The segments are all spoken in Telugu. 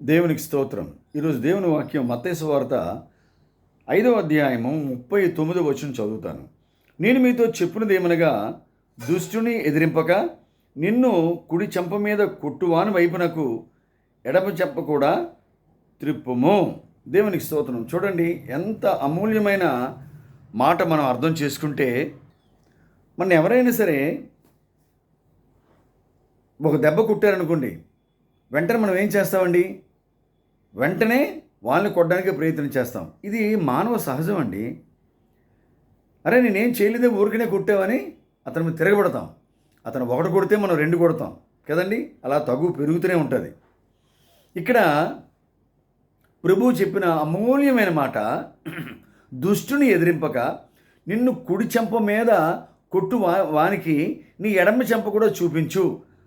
దేవునికి స్తోత్రం. ఈరోజు దేవుని వాక్యం మత్తయి సువార్త 5వ అధ్యాయము 39వ వచనం చదువుతాను. నేను మీతో చెప్పునదేమనగా, దుష్టుని ఎదిరింపక నిన్ను కుడి చెంప మీద కొట్టువాని వైపునకు ఎడమ చెంప కూడా త్రిప్పుము. దేవునికి స్తోత్రం. చూడండి, ఎంత అమూల్యమైన మాట మనం అర్థం చేసుకుంటే, మన ఎవరైనా సరే ఒక దెబ్బ కుట్టారనుకోండి, వెంటనే మనం ఏం చేస్తామండి? వెంటనే వాళ్ళని కొట్టడానికి ప్రయత్నం చేస్తాం. ఇది మానవ సహజం అండి. అరే, నేనేం చేయలేదే, ఊరికనే కొట్టావని అతను మీద తిరగబడతాం. అతను ఒకటి కొడితే మనం రెండు కొడతాం కదండి. అలా తగు పెరుగుతూనే ఉంటుంది. ఇక్కడ ప్రభువు చెప్పిన అమూల్యమైన మాట, దుష్టుని ఎదిరింపక నిన్ను కుడి చెంప మీద కొట్టు వానికి నీ ఎడమ చెంప కూడా చూపించు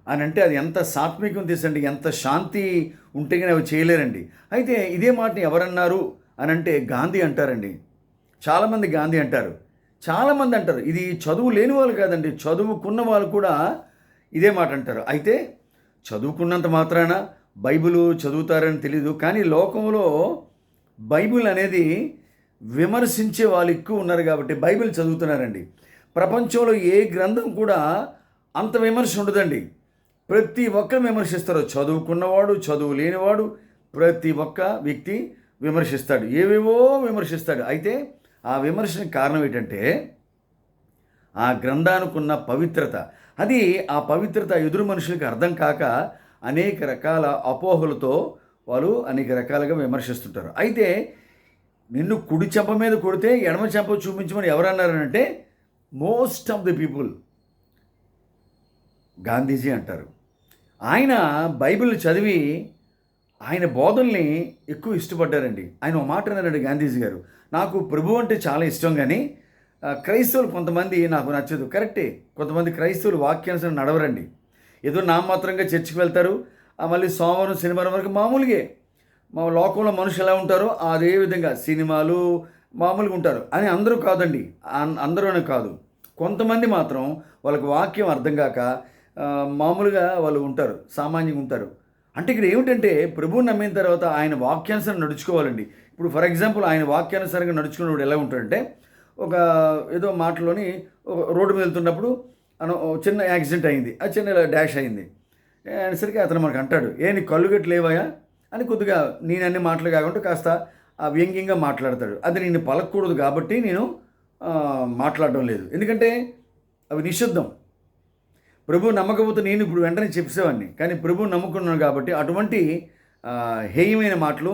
అని అంటే, అది ఎంత సాత్వికం తీసండి, ఎంత శాంతి ఉంటే కానీ అవి చేయలేరండి. అయితే ఇదే మాటని ఎవరన్నారు అని అంటే గాంధీ అంటారండి. చాలామంది గాంధీ అంటారు, చాలామంది అంటారు. ఇది చదువు లేని వాళ్ళు కాదండి, చదువుకున్న వాళ్ళు కూడా ఇదే మాట అంటారు. అయితే చదువుకున్నంత మాత్రాన బైబిల్ చదువుతారని తెలీదు, కానీ లోకంలో బైబిల్ అనేది విమర్శించే వాళ్ళు ఎక్కువ ఉన్నారు కాబట్టి బైబిల్ చదువుతున్నారండి. ప్రపంచంలో ఏ గ్రంథం కూడా అంత విమర్శ ఉండదండి. ప్రతి ఒక్కరు విమర్శిస్తారు. చదువుకున్నవాడు, చదువు లేనివాడు, ప్రతి ఒక్క వ్యక్తి విమర్శిస్తాడు, ఏవేవో విమర్శిస్తాడు. అయితే ఆ విమర్శకు కారణం ఏంటంటే ఆ గ్రంథానికి ఉన్న పవిత్రత. అది ఆ పవిత్రత ఎదురు మనుషులకి అర్థం కాక అనేక రకాల అపోహలతో వాళ్ళు అనేక రకాలుగా విమర్శిస్తుంటారు. అయితే నిన్ను కుడి చెంప మీద కొడితే ఎడమ చెంప చూపించమని ఎవరన్నారంటే most of the people Gandhiji అంటారు. ఆయన బైబిల్ చదివి ఆయన బోధనల్ని ఎక్కువ ఇష్టపడ్డారండి. ఆయన ఒక మాట అన్నారండి గాంధీజీ గారు, నాకు ప్రభు అంటే చాలా ఇష్టం, కానీ క్రైస్తవులు కొంతమంది నాకు నచ్చదు. కరెక్టే, కొంతమంది క్రైస్తవులు వాక్యానుసారం నడవరండి. ఏదో నామమాత్రంగా చర్చికి వెళ్తారు, మళ్ళీ సోమవారం శనివారం వరకు మామూలుగే. మా లోకంలో మనుషులు ఎలా ఉంటారో అదే విధంగా సినిమాలు మామూలుగా ఉంటారు అని అందరూ కాదండి, అందరూ కాదు. కొంతమంది మాత్రం వాళ్ళకి వాక్యం అర్థం కాక మామూలుగా వాళ్ళు ఉంటారు, సామాన్యంగా ఉంటారు. అంటే ఇక్కడ ఏమిటంటే, ప్రభువుని నమ్మిన తర్వాత ఆయన వాక్యానుసారం నడుచుకోవాలండి. ఇప్పుడు ఫర్ ఎగ్జాంపుల్ ఆయన వాక్యానుసారంగా నడుచుకున్నప్పుడు ఎలా ఉంటాడంటే, ఒక ఏదో మాటలోని ఒక రోడ్డు మీద వెళ్తున్నప్పుడు చిన్న యాక్సిడెంట్ అయింది, ఆ చిన్న డాష్ అయింది అనేసరికి అతను మనకు అంటాడు, నీ కళ్ళు గట్టి లేవాయా అని కొద్దిగా నేను అన్ని మాటలు కాకుండా కాస్త వ్యంగ్యంగా మాట్లాడతాడు. అది నేను పలకూడదు కాబట్టి నేను మాట్లాడడం లేదు, ఎందుకంటే అవి నిషిద్ధం. ప్రభు నమ్మకపోతే నేను ఇప్పుడు వెంటనే చెప్పేవాడిని, కానీ ప్రభు నమ్ముకున్నాను కాబట్టి అటువంటి హేయమైన మాటలు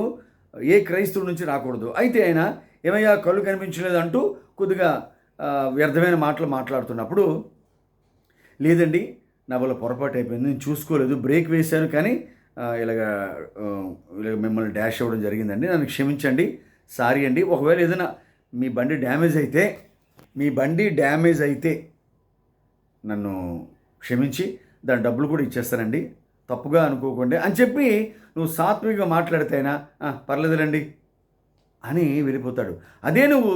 ఏ క్రైస్తవుడి నుంచి రాకూడదు. అయితే ఆయన ఏమయ్యా కళ్ళు కనిపించలేదు అంటూ కొద్దిగా వ్యర్థమైన మాటలు మాట్లాడుతున్నప్పుడు, లేదండి నా వల్ల పొరపాటు అయిపోయింది, నేను చూసుకోలేదు, బ్రేక్ వేశాను, కానీ ఇలాగ మిమ్మల్ని డాష్ అవ్వడం జరిగిందండి, నన్ను క్షమించండి, సారీ అండి. ఒకవేళ ఏదైనా మీ బండి డ్యామేజ్ అయితే నన్ను క్షమించి దాని డబ్బులు కూడా ఇచ్చేస్తానండి, తప్పుగా అనుకోకండి అని చెప్పి నువ్వు సాత్వికంగా మాట్లాడితేనా పర్లేదులండి అని వెళ్ళిపోతాడు. అదే నువ్వు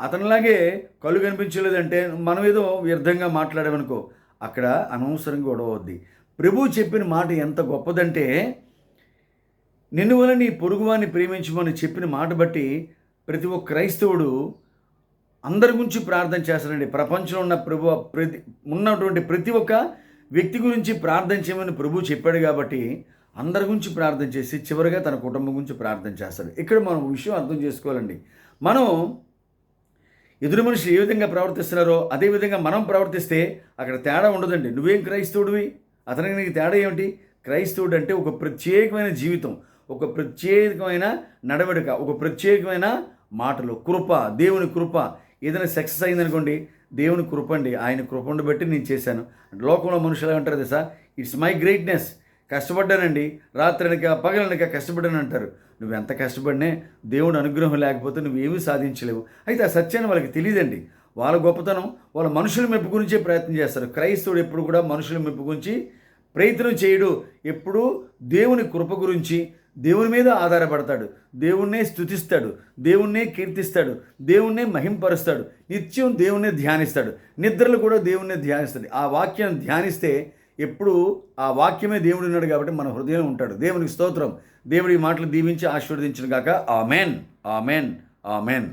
అతనిలాగే కళ్ళు కనిపించలేదంటే మనం ఏదో వ్యర్థంగా మాట్లాడామనుకో, అక్కడ అనవసరంగా గొడవ అవుద్ది. ప్రభువు చెప్పిన మాట ఎంత గొప్పదంటే, నిన్ను వల్ల నీ పొరుగువాన్ని ప్రేమించమని చెప్పిన మాట బట్టి ప్రతి ఒక్క క్రైస్తవుడు అందరి గురించి ప్రార్థన చేస్తారండి. ప్రపంచంలో ఉన్న ఉన్నటువంటి ప్రతి ఒక్క వ్యక్తి గురించి ప్రార్థన చేయమని ప్రభువు చెప్పాడు కాబట్టి అందరి గురించి ప్రార్థన చేసి చివరిగా తన కుటుంబం గురించి ప్రార్థన చేస్తాడు. ఇక్కడ మనం విషయం అర్థం చేసుకోవాలండి. మనం ఎదురు మనుషులు ఏ విధంగా ప్రవర్తిస్తున్నారో అదేవిధంగా మనం ప్రవర్తిస్తే అక్కడ తేడా ఉండదండి. నువ్వేం క్రైస్తవుడివి, అతనికి నీకు తేడా ఏమిటి? క్రైస్తవుడు అంటే ఒక ప్రత్యేకమైన జీవితం, ఒక ప్రత్యేకమైన నడవడిక, ఒక ప్రత్యేకమైన మాటలు, కృప, దేవుని కృప. ఏదైనా సక్సెస్ అయిందనుకోండి, దేవుని కృప అండి, ఆయన కృపను బట్టి నేను చేశాను. లోకంలో మనుషులు అంటారు తెలుసా, ఇట్స్ మై గ్రేట్నెస్, కష్టపడ్డానండి, రాత్రనక పగలనక కష్టపడ్డాను అంటారు. నువ్వెంత కష్టపడినా దేవుని అనుగ్రహం లేకపోతే నువ్వేమీ సాధించలేవు. అయితే ఆ సత్యాన్ని వాళ్ళకి తెలియదండి. వాళ్ళ గొప్పతనం వాళ్ళ మనుషుల మెప్పు గురించే ప్రయత్నం చేస్తారు. క్రైస్తవుడు ఎప్పుడు కూడా మనుషుల మెప్పు గురించి ప్రయత్నం చేయడు. ఎప్పుడూ దేవుని కృప గురించి, దేవుని మీద ఆధారపడతాడు, దేవుణ్ణే స్తుతిస్తాడు, దేవుణ్ణే కీర్తిస్తాడు, దేవుణ్ణే మహింపరుస్తాడు, నిత్యం దేవుణ్ణే ధ్యానిస్తాడు, నిద్రలు కూడా దేవుణ్ణే ధ్యానిస్తాడు. ఆ వాక్యాన్ని ధ్యానిస్తే ఎప్పుడు ఆ వాక్యమే దేవుడు ఉన్నాడు కాబట్టి మన హృదయంలో ఉంటాడు. దేవునికి స్తోత్రం. దేవుడి మాటలు దీవించి ఆశీర్వదించును గాక. Amen, amen, amen.